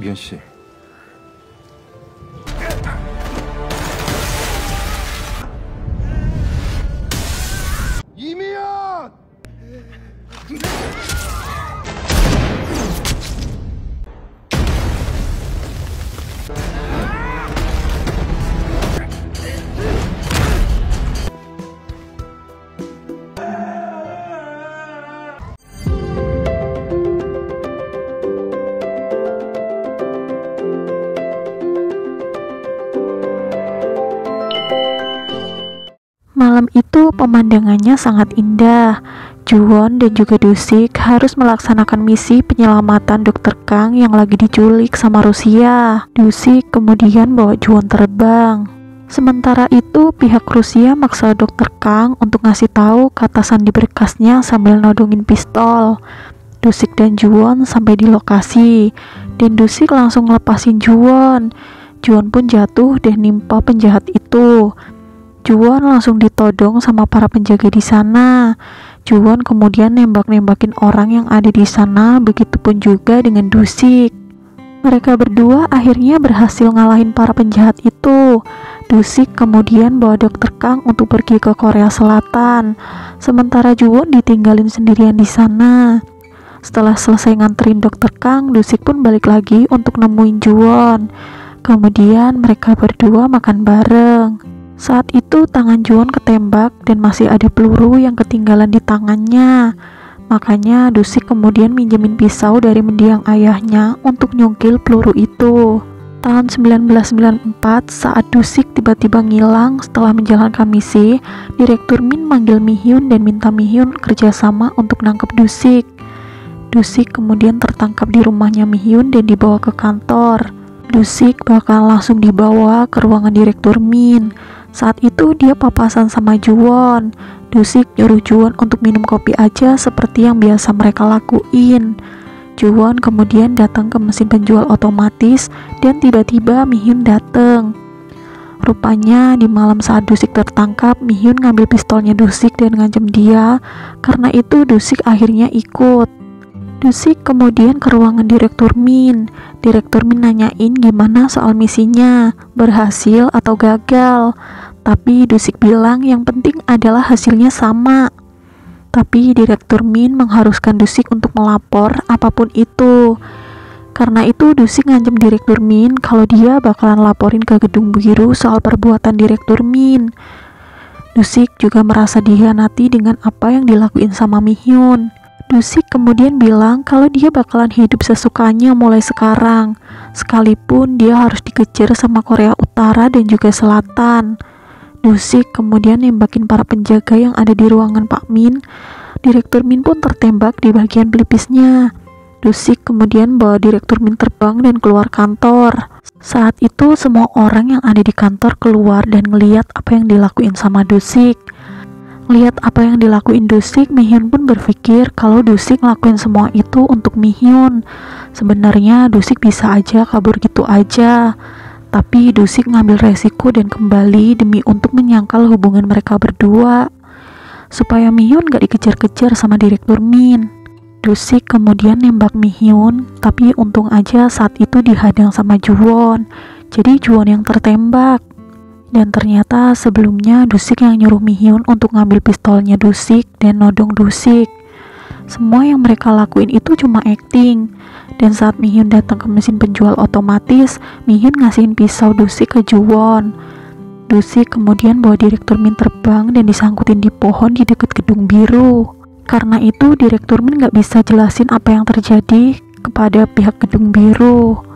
미연 씨. 이미연! Malam itu pemandangannya sangat indah. Juwon dan juga Dusik harus melaksanakan misi penyelamatan Dr. Kang yang lagi diculik sama Rusia. Dusik kemudian bawa Juwon terbang. Sementara itu pihak Rusia maksa Dr. Kang untuk ngasih tahu ke atasan di berkasnya sambil nodongin pistol. Dusik dan Juwon sampai di lokasi dan Dusik langsung ngelepasin Juwon. Juwon pun jatuh dan nimpa penjahat itu. Juwon langsung ditodong sama para penjaga di sana. Juwon kemudian nembak-nembakin orang yang ada di sana, begitupun juga dengan Dusik. Mereka berdua akhirnya berhasil ngalahin para penjahat itu. Dusik kemudian bawa Dr. Kang untuk pergi ke Korea Selatan. Sementara Juwon ditinggalin sendirian di sana. Setelah selesai nganterin Dr. Kang, Dusik pun balik lagi untuk nemuin Juwon. Kemudian mereka berdua makan bareng. Saat itu tangan Juwon ketembak dan masih ada peluru yang ketinggalan di tangannya. Makanya Dusik kemudian minjemin pisau dari mendiang ayahnya untuk nyungkil peluru itu. Tahun 1994 saat Dusik tiba-tiba ngilang setelah menjalankan misi, Direktur Min manggil Mi-hyun dan minta Mi-hyun kerjasama untuk nangkep Dusik. Dusik kemudian tertangkap di rumahnya Mi-hyun dan dibawa ke kantor. Dusik bakal langsung dibawa ke ruangan Direktur Min. Saat itu dia papasan sama Juwon. Dusik nyuruh Juwon untuk minum kopi aja seperti yang biasa mereka lakuin. Juwon kemudian datang ke mesin penjual otomatis dan tiba-tiba Mi-hyun datang. Rupanya di malam saat Dusik tertangkap, Mi-hyun ngambil pistolnya Dusik dan ngancam dia. Karena itu Dusik akhirnya ikut. Dusik kemudian ke ruangan Direktur Min. Direktur Min nanyain gimana soal misinya, berhasil atau gagal. Tapi Dusik bilang yang penting adalah hasilnya sama. Tapi Direktur Min mengharuskan Dusik untuk melapor apapun itu. Karena itu Dusik ngancam Direktur Min kalau dia bakalan laporin ke Gedung Biru soal perbuatan Direktur Min. Dusik juga merasa dikhianati dengan apa yang dilakuin sama Mi-hyun. Dusik kemudian bilang kalau dia bakalan hidup sesukanya mulai sekarang, sekalipun dia harus dikejar sama Korea Utara dan juga Selatan. Dusik kemudian nembakin para penjaga yang ada di ruangan Pak Min. Direktur Min pun tertembak di bagian pelipisnya. Dusik kemudian bawa Direktur Min terbang dan keluar kantor. Saat itu semua orang yang ada di kantor keluar dan ngeliat apa yang dilakuin sama Dusik. Lihat apa yang dilakuin Dusik, Mi-hyun pun berpikir kalau Dusik ngelakuin semua itu untuk Mi-hyun. Sebenarnya Dusik bisa aja kabur gitu aja. Tapi Dusik ngambil resiko dan kembali demi untuk menyangkal hubungan mereka berdua. Supaya Mi-hyun gak dikejar-kejar sama Direktur Min. Dusik kemudian nembak Mi-hyun, tapi untung aja saat itu dihadang sama Juwon. Jadi Juwon yang tertembak. Dan ternyata sebelumnya Dusik yang nyuruh Mi-hyun untuk ngambil pistolnya Dusik dan nodong Dusik. Semua yang mereka lakuin itu cuma acting. Dan saat Mi-hyun datang ke mesin penjual otomatis, Mi-hyun ngasihin pisau Dusik ke Juwon. Dusik kemudian bawa Direktur Min terbang dan disangkutin di pohon di dekat Gedung Biru. Karena itu Direktur Min gak bisa jelasin apa yang terjadi kepada pihak Gedung Biru.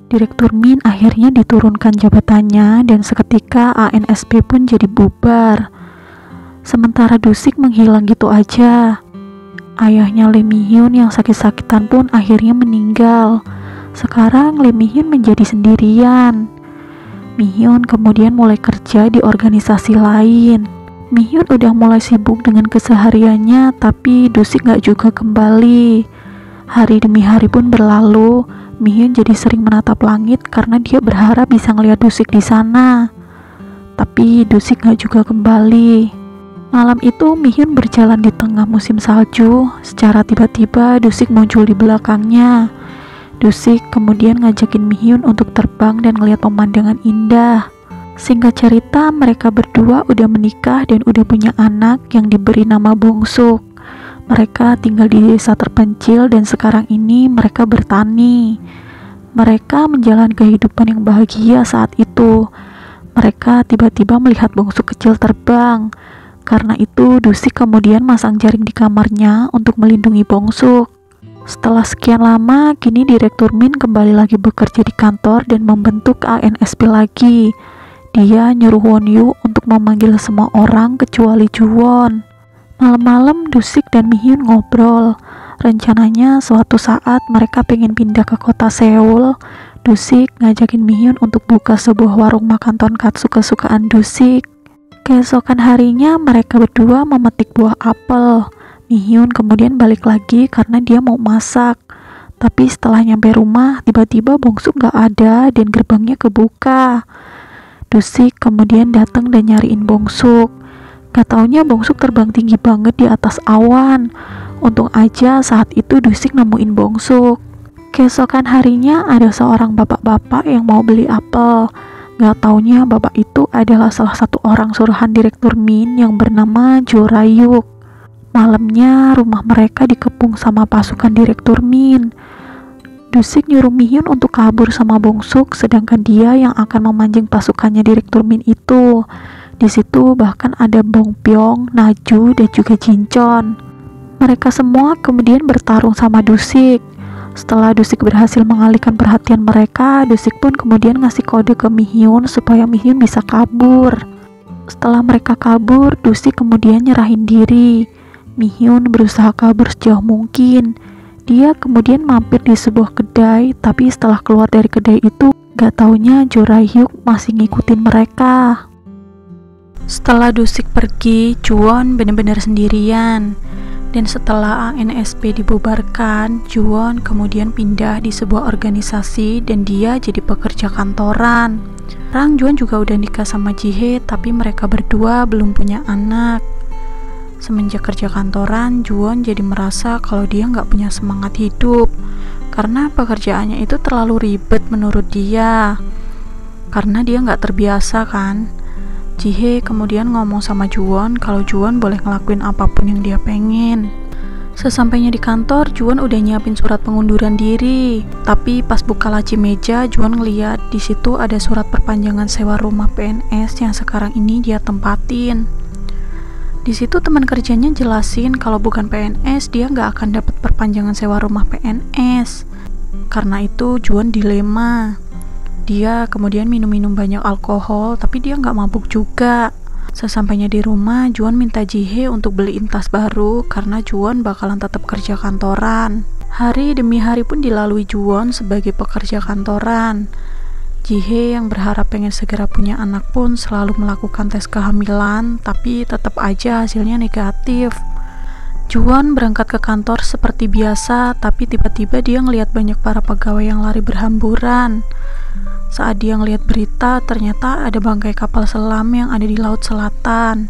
Direktur Min akhirnya diturunkan jabatannya dan seketika ANSP pun jadi bubar. Sementara Dusik menghilang gitu aja. Ayahnya Lee Mi-hyun yang sakit-sakitan pun akhirnya meninggal. Sekarang Lee Mi-hyun menjadi sendirian. Mi-hyun kemudian mulai kerja di organisasi lain. Mi-hyun udah mulai sibuk dengan kesehariannya, tapi Dusik gak juga kembali. Hari demi hari pun berlalu. Mi-hyun jadi sering menatap langit karena dia berharap bisa ngeliat Dusik di sana. Tapi Dusik gak juga kembali. Malam itu Mi-hyun berjalan di tengah musim salju. Secara tiba-tiba Dusik muncul di belakangnya. Dusik kemudian ngajakin Mihyun untuk terbang dan ngeliat pemandangan indah. Singkat cerita, mereka berdua udah menikah dan udah punya anak yang diberi nama Bongsuk. Mereka tinggal di desa terpencil dan sekarang ini mereka bertani. Mereka menjalani kehidupan yang bahagia saat itu. Mereka tiba-tiba melihat Bongsuk kecil terbang. Karena itu, Dusik kemudian masang jaring di kamarnya untuk melindungi Bongsuk. Setelah sekian lama, kini Direktur Min kembali lagi bekerja di kantor dan membentuk ANSP lagi. Dia nyuruh Won Yu untuk memanggil semua orang kecuali Juwon. Malam-malam Dusik dan Mihyun ngobrol. Rencananya suatu saat mereka pengen pindah ke kota Seoul. Dusik ngajakin Mihyun untuk buka sebuah warung makan tonkatsu kesukaan Dusik. Keesokan harinya mereka berdua memetik buah apel. Mihyun kemudian balik lagi karena dia mau masak. Tapi setelah nyampe rumah, tiba-tiba Bongsuk gak ada dan gerbangnya kebuka. Dusik kemudian datang dan nyariin Bongsuk. Gak taunya Bongsuk terbang tinggi banget di atas awan. Untung aja saat itu Dusik nemuin Bongsuk. Keesokan harinya ada seorang bapak-bapak yang mau beli apel. Gak taunya bapak itu adalah salah satu orang suruhan Direktur Min yang bernama Jo Rayuk. Malamnya rumah mereka dikepung sama pasukan Direktur Min. Dusik nyuruh Mihyun untuk kabur sama Bongsuk, sedangkan dia yang akan memancing pasukannya Direktur Min itu. Di situ bahkan ada Bong Pyong, Naju, dan juga Jinchon. Mereka semua kemudian bertarung sama Dusik. Setelah Dusik berhasil mengalihkan perhatian mereka, Dusik pun kemudian ngasih kode ke Mihyun supaya Mihyun bisa kabur. Setelah mereka kabur, Dusik kemudian nyerahin diri. Mihyun berusaha kabur sejauh mungkin. Dia kemudian mampir di sebuah kedai, tapi setelah keluar dari kedai itu, gak taunya Jo Rayuk masih ngikutin mereka. Setelah Dusik pergi, Juwon benar-benar sendirian. Dan setelah ANSP dibubarkan, Juwon kemudian pindah di sebuah organisasi dan dia jadi pekerja kantoran. Sekarang Juwon juga udah nikah sama Jihae, tapi mereka berdua belum punya anak. Semenjak kerja kantoran, Juwon jadi merasa kalau dia nggak punya semangat hidup karena pekerjaannya itu terlalu ribet menurut dia. Karena dia nggak terbiasa kan. Jihae kemudian ngomong sama Juwon kalau Juwon boleh ngelakuin apapun yang dia pengen. Sesampainya di kantor, Juwon udah nyiapin surat pengunduran diri. Tapi pas buka laci meja, Juwon ngeliat di situ ada surat perpanjangan sewa rumah PNS yang sekarang ini dia tempatin. Di situ teman kerjanya jelasin kalau bukan PNS dia nggak akan dapat perpanjangan sewa rumah PNS. Karena itu Juwon dilema. Dia kemudian minum-minum banyak alkohol, tapi dia nggak mabuk juga. Sesampainya di rumah, Juwon minta Jihae untuk beliin tas baru karena Juwon bakalan tetap kerja kantoran. Hari demi hari pun dilalui Juwon sebagai pekerja kantoran. Jihae yang berharap pengen segera punya anak pun selalu melakukan tes kehamilan, tapi tetap aja hasilnya negatif. Juwon berangkat ke kantor seperti biasa, tapi tiba-tiba dia ngelihat banyak para pegawai yang lari berhamburan. Saat dia ngelihat berita, ternyata ada bangkai kapal selam yang ada di Laut Selatan.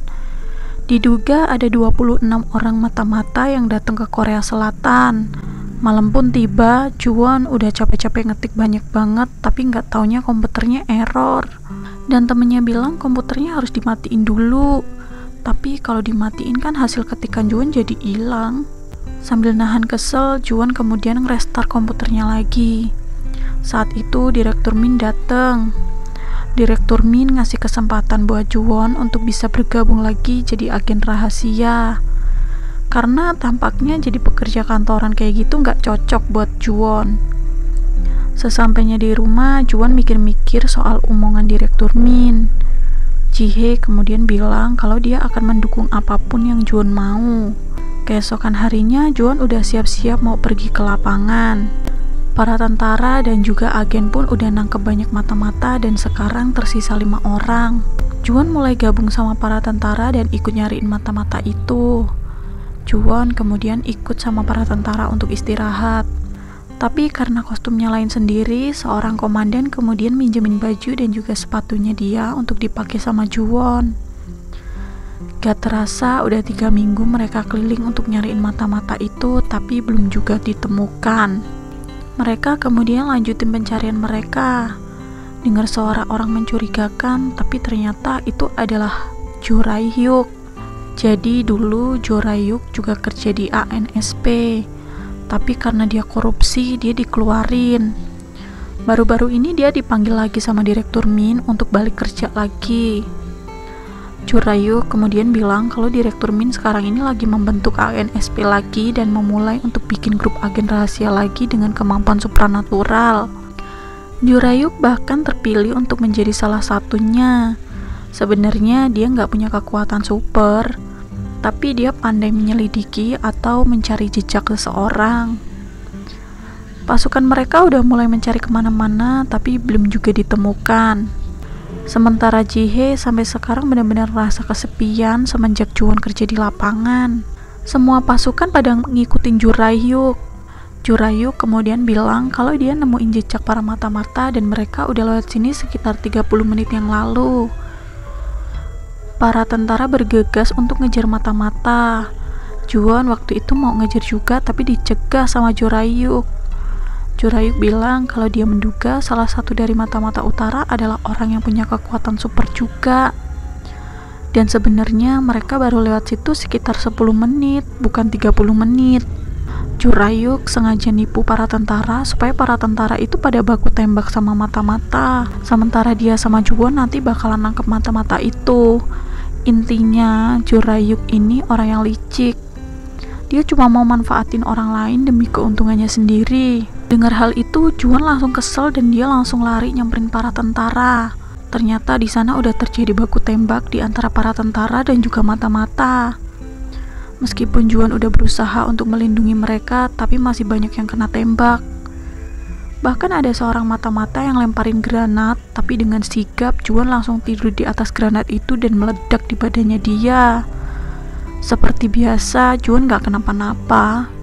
Diduga ada 26 orang mata-mata yang datang ke Korea Selatan. Malam pun tiba, Juwon udah capek-capek ngetik banyak banget, tapi nggak taunya komputernya error. Dan temennya bilang komputernya harus dimatiin dulu. Tapi kalau dimatiin kan hasil ketikan Juwon jadi hilang. Sambil nahan kesel, Juwon kemudian nge-restart komputernya lagi. Saat itu Direktur Min datang. Direktur Min ngasih kesempatan buat Juwon untuk bisa bergabung lagi jadi agen rahasia. Karena tampaknya jadi pekerja kantoran kayak gitu nggak cocok buat Juwon. Sesampainya di rumah, Juwon mikir-mikir soal omongan Direktur Min. Jihae kemudian bilang kalau dia akan mendukung apapun yang Juwon mau. Keesokan harinya, Juwon udah siap-siap mau pergi ke lapangan. Para tentara dan juga agen pun udah nangkep banyak mata-mata dan sekarang tersisa 5 orang. Juwon mulai gabung sama para tentara dan ikut nyariin mata-mata itu. Juwon kemudian ikut sama para tentara untuk istirahat. Tapi karena kostumnya lain sendiri, seorang komandan kemudian minjemin baju dan juga sepatunya dia untuk dipakai sama Juwon. Gak terasa udah 3 minggu mereka keliling untuk nyariin mata-mata itu, tapi belum juga ditemukan. Mereka kemudian lanjutin pencarian mereka. Dengar suara orang mencurigakan, tapi ternyata itu adalah Jo Rae-hyuk. Jadi dulu Jo Rae-hyuk juga kerja di ANSP, tapi karena dia korupsi, dia dikeluarin. Baru-baru ini dia dipanggil lagi sama Direktur Min untuk balik kerja lagi. Jo Rae-hyuk kemudian bilang kalau Direktur Min sekarang ini lagi membentuk ANSP lagi dan memulai untuk bikin grup agen rahasia lagi dengan kemampuan supranatural. Jo Rae-hyuk bahkan terpilih untuk menjadi salah satunya. Sebenarnya dia nggak punya kekuatan super, tapi dia pandai menyelidiki atau mencari jejak seseorang. Pasukan mereka udah mulai mencari kemana-mana, tapi belum juga ditemukan. Sementara Ji-hye sampai sekarang benar-benar rasa kesepian semenjak Ju-won kerja di lapangan. Semua pasukan pada ngikutin Jo Rae-hyuk. Jo Rae-hyuk kemudian bilang kalau dia nemuin jejak para mata-mata dan mereka udah lewat sini sekitar 30 menit yang lalu. Para tentara bergegas untuk ngejar mata-mata. Ju-won waktu itu mau ngejar juga tapi dicegah sama Jo Rae-hyuk. Jo Rae-hyuk bilang kalau dia menduga salah satu dari mata-mata utara adalah orang yang punya kekuatan super juga. Dan sebenarnya mereka baru lewat situ sekitar 10 menit, bukan 30 menit. Jo Rae-hyuk sengaja nipu para tentara supaya para tentara itu pada baku tembak sama mata-mata. Sementara dia sama Ju-won nanti bakalan nangkep mata-mata itu. Intinya Jo Rae-hyuk ini orang yang licik. Dia cuma mau manfaatin orang lain demi keuntungannya sendiri. Dengar hal itu, Ju-won langsung kesel dan dia langsung lari nyamperin para tentara. Ternyata di sana udah terjadi baku tembak di antara para tentara dan juga mata-mata. Meskipun Ju-won udah berusaha untuk melindungi mereka, tapi masih banyak yang kena tembak. Bahkan ada seorang mata-mata yang lemparin granat, tapi dengan sigap Ju-won langsung tidur di atas granat itu dan meledak di badannya dia. Seperti biasa, Ju-won gak kenapa-napa.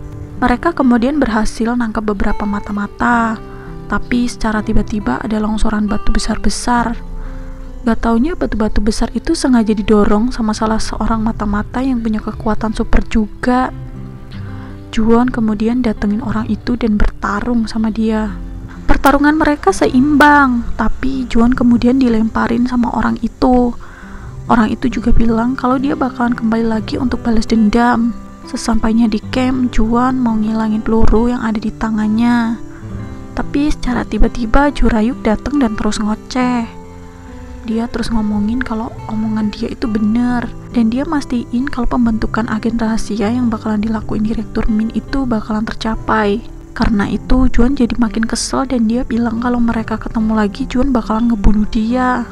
Mereka kemudian berhasil nangkap beberapa mata-mata, tapi secara tiba-tiba ada longsoran batu besar-besar. Gak taunya batu-batu besar itu sengaja didorong sama salah seorang mata-mata yang punya kekuatan super juga. Ju-won kemudian datengin orang itu dan bertarung sama dia. Pertarungan mereka seimbang, tapi Ju-won kemudian dilemparin sama orang itu. Orang itu juga bilang kalau dia bakalan kembali lagi untuk balas dendam. Sesampainya di camp, Ju-won mau ngilangin peluru yang ada di tangannya. Tapi secara tiba-tiba Jo Rae-hyuk datang dan terus ngoceh. Dia terus ngomongin kalau omongan dia itu bener, dan dia mastiin kalau pembentukan agen rahasia yang bakalan dilakuin Direktur Min itu bakalan tercapai. Karena itu Ju-won jadi makin kesel dan dia bilang kalau mereka ketemu lagi Ju-won bakalan ngebunuh dia.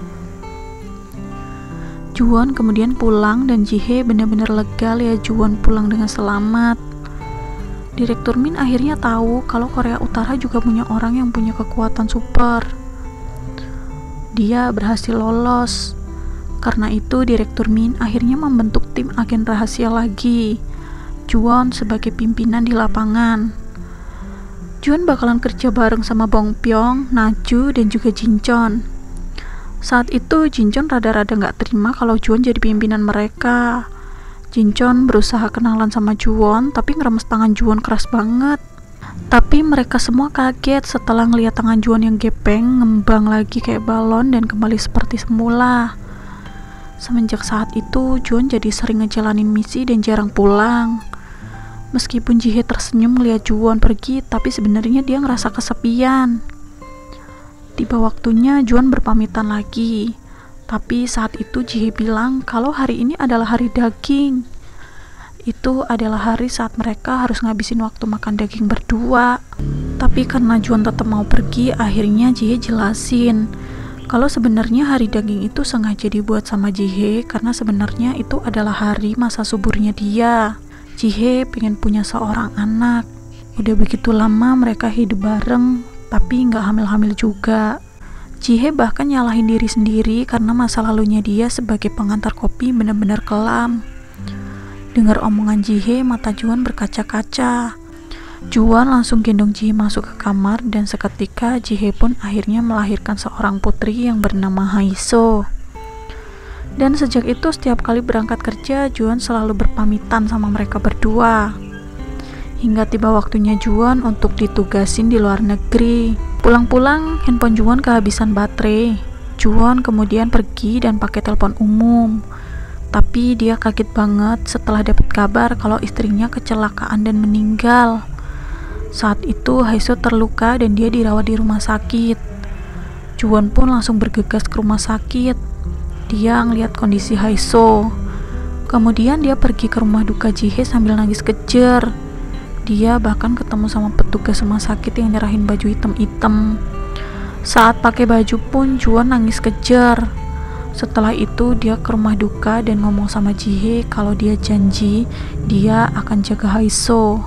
Ju-won kemudian pulang dan Ji-hye benar-benar lega lihat Ju-won pulang dengan selamat. Direktur Min akhirnya tahu kalau Korea Utara juga punya orang yang punya kekuatan super. Dia berhasil lolos. Karena itu Direktur Min akhirnya membentuk tim agen rahasia lagi. Ju-won sebagai pimpinan di lapangan. Ju-won bakalan kerja bareng sama Bong Pyong, Na-ju, dan juga Jin-chon. Saat itu Jin-chon rada-rada gak terima kalau Ju-won jadi pimpinan mereka. Jin-chon berusaha kenalan sama Ju-won, tapi ngeremes tangan Ju-won keras banget. Tapi mereka semua kaget setelah ngeliat tangan Ju-won yang gepeng, ngembang lagi kayak balon dan kembali seperti semula. Semenjak saat itu, Ju-won jadi sering ngejalanin misi dan jarang pulang. Meskipun Ji-hye tersenyum ngeliat Ju-won pergi, tapi sebenarnya dia ngerasa kesepian. Tiba waktunya Ju-won berpamitan lagi. Tapi saat itu Ji-hye bilang kalau hari ini adalah hari daging. Itu adalah hari saat mereka harus ngabisin waktu makan daging berdua. Tapi karena Ju-won tetap mau pergi, akhirnya Ji-hye jelasin kalau sebenarnya hari daging itu sengaja dibuat sama Ji-hye karena sebenarnya itu adalah hari masa suburnya dia. Ji-hye pengen punya seorang anak. Udah begitu lama mereka hidup bareng, tapi nggak hamil-hamil juga. Ji-hye bahkan nyalahin diri sendiri karena masa lalunya dia sebagai pengantar kopi benar-benar kelam. Dengar omongan Ji-hye, mata Ju-won berkaca-kaca. Ju-won langsung gendong Ji-hye masuk ke kamar dan seketika Ji-hye pun akhirnya melahirkan seorang putri yang bernama Haiso. Dan sejak itu setiap kali berangkat kerja, Ju-won selalu berpamitan sama mereka berdua. hingga tiba waktunya Juwon untuk ditugasin di luar negeri. Pulang-pulang, handphone Juwon kehabisan baterai. Juwon kemudian pergi dan pakai telepon umum. Tapi dia kaget banget setelah dapat kabar kalau istrinya kecelakaan dan meninggal. Saat itu Haeseo terluka dan dia dirawat di rumah sakit. Juwon pun langsung bergegas ke rumah sakit. Dia ngeliat kondisi Haeseo. Kemudian dia pergi ke rumah duka Jihye sambil nangis kejer. Dia bahkan ketemu sama petugas rumah sakit yang nyerahin baju hitam-hitam. Saat pakai baju pun Juwon nangis kejer. Setelah itu dia ke rumah duka dan ngomong sama Jihye kalau dia janji dia akan jaga Haeseo.